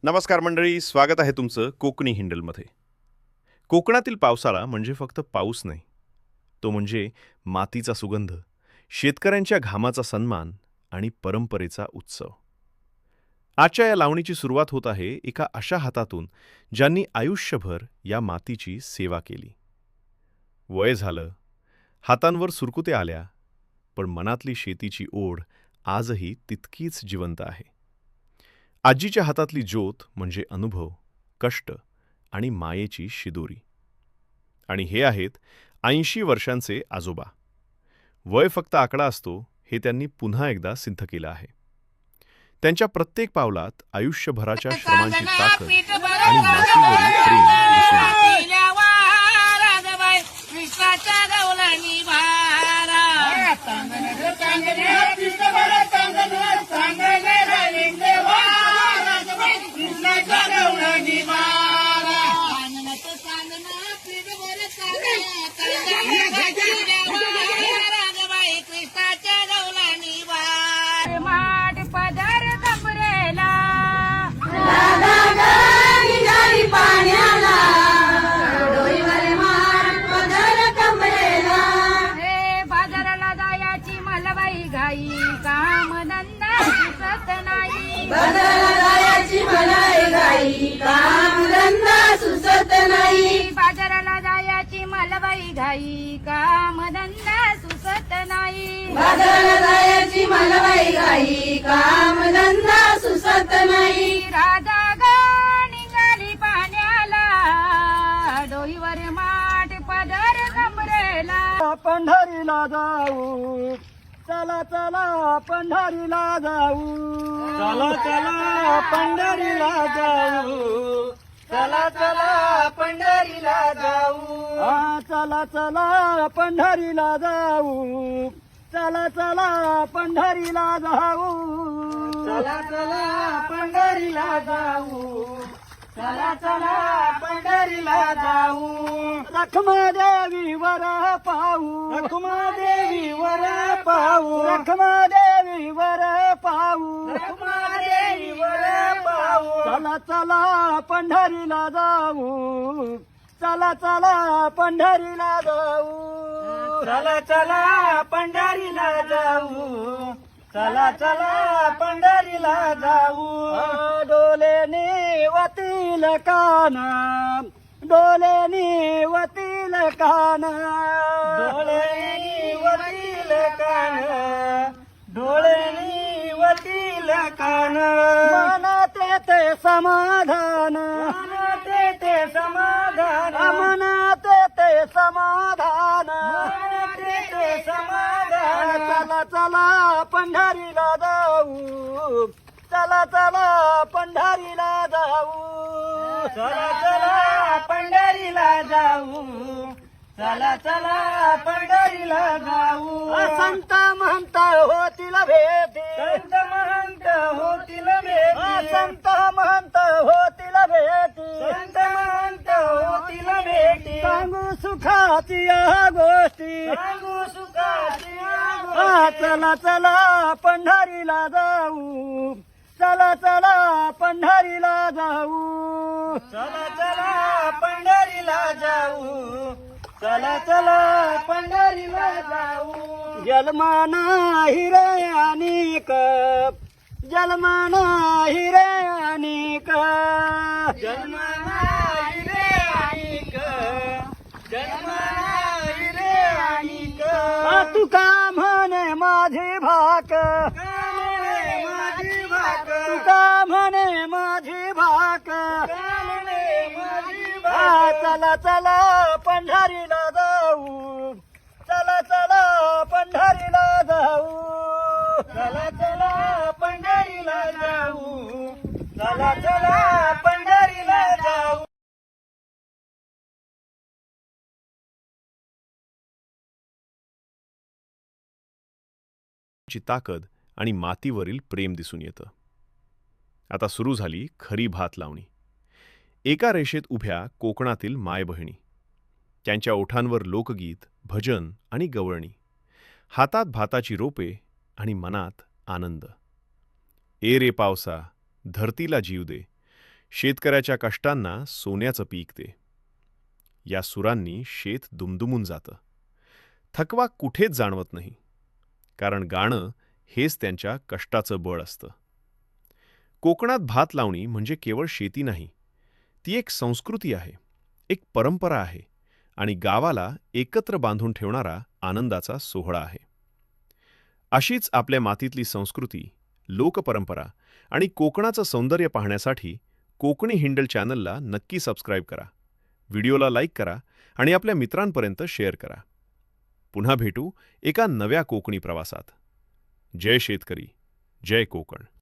नमस्कार मंडळी, स्वागत आहे तुमचं कोकणी हिंडलमध्ये. कोकणातील पावसाळा म्हणजे फक्त पाऊस नाही, तो म्हणजे मातीचा सुगंध, शेतकऱ्यांच्या घामाचा सन्मान आणि परंपरेचा उत्सव. आजच्या या लावणीची सुरुवात होत आहे एका अशा हातातून ज्यांनी आयुष्यभर या मातीची सेवा केली. वय झालं, हातांवर सुरकुते आल्या, पण मनातली शेतीची ओढ आजही तितकीच जिवंत आहे. आजीच्या हातातली ज्योत म्हणजे अनुभव, कष्ट आणि मायेची शिदोरी. आणि हे आहेत 80 वर्षांचे आजोबा. वय फक्त आकडा असतो हे त्यांनी पुन्हा एकदा सिद्ध केलं आहे. त्यांच्या प्रत्येक पावलात आयुष्यभराच्या श्रमांची ताकद आणि मातीवरील प्रेम दिसून येतं. बाजाराला जायची मलबाई घाई कामधंदा सुचत नाही. बाजाराला जायची मलबाई घाई कामधंदा सुचत नाही. राजा गा निघाली पाण्याला डोईवर माठ पदर कमरेला. पंढरीला जाऊ, चला चला पंढरीला जाऊ, चला चला पंढरीला जाऊ, चला चला पंढरीला जाऊ, चला चला पंढरीला जाऊ, चला चला पंढरीला जाऊ, चला चला पंढरीला जाऊ, चला चला पंढरीला जाऊ. रखमादेवी वर पाहू, रखमादेवी वर पाहू, रखमादेवी वर पाहू, रखमादेवी वर पाहू. चला चला पंढरीला जाऊ, चला चला पंढरीला जाऊ, चला चला पंढरीला जाऊ, चला चला पंढरीला जाऊ. डोलेने वतील काना, डोलेने वतील काना, डोलेने वतील काना, डोलेने वतील काना. मनात ते समाधान, मनात ते समाधान, मनात ते समाधान, मनात ते समाधान. चला चला पंढरीला जाऊ, चला चला पंढरीला जाऊ, चला चला पंढरीला जाऊ, चला चला पंढरीला जाऊ. संत महंत होतील भेटी, संत महंत होतील भेटी, संत महंत होतील भेटी, संत महंत होतील भेटी. सांगू सुखाची या गोष्टी, सांगू सुखाची या गोष्टी. चला चला पंढरीला जाऊ, चला चला पंढरीला जाऊ, चला चला पंढरीला जाऊ, चला चला पंढरीला जाऊ. जलमाना हिरे अनेक, जलमाना हिरे अनेक, जलमाना हिरे अनेक, जलमाना हिरे अनेक. तुका म्हणे माझी भाक, माझी भाक, तुका म्हणे माझी भाक, माझी भाक. चला चला पंढरीला जाऊ, चला चला पंढरीला जाऊ, चला चला पंढरीला जाऊ, चला चला पंढरीला जाऊ. ची ताकद आणि मातीवरील प्रेम दिसून येतं. आता सुरू झाली खरी भात लावणी. एका रेषेत उभ्या कोकणातील मायबहिणी, त्यांच्या ओठांवर लोकगीत, भजन आणि गवळणी, हातात भाताची रोपे आणि मनात आनंद. ए रे पावसा, धरतीला जीव दे, शेतकऱ्याच्या कष्टांना सोन्याचं पीक ते. या सुरांनी शेत दुमदुमून जातं. थकवा कुठेच जाणवत नाही, कारण गाणं हेच त्यांच्या कष्टाचं बळ असतं. कोकणात भात लावणी म्हणजे केवळ शेती नाही, ती एक संस्कृती आहे, एक परंपरा आहे आणि गावाला एकत्र बांधून ठेवणारा आनंदाचा सोहळा आहे. अशीच आपल्या मातीतली संस्कृती, लोकपरंपरा आणि कोकणाचं सौंदर्य पाहण्यासाठी कोकणी हिंडल चॅनलला नक्की सबस्क्राईब करा, व्हिडिओला लाईक करा आणि आपल्या मित्रांपर्यंत शेअर करा. पुन्हा भेटू एका नव्या कोकणी प्रवासात. जय शेतकरी, जय कोकण.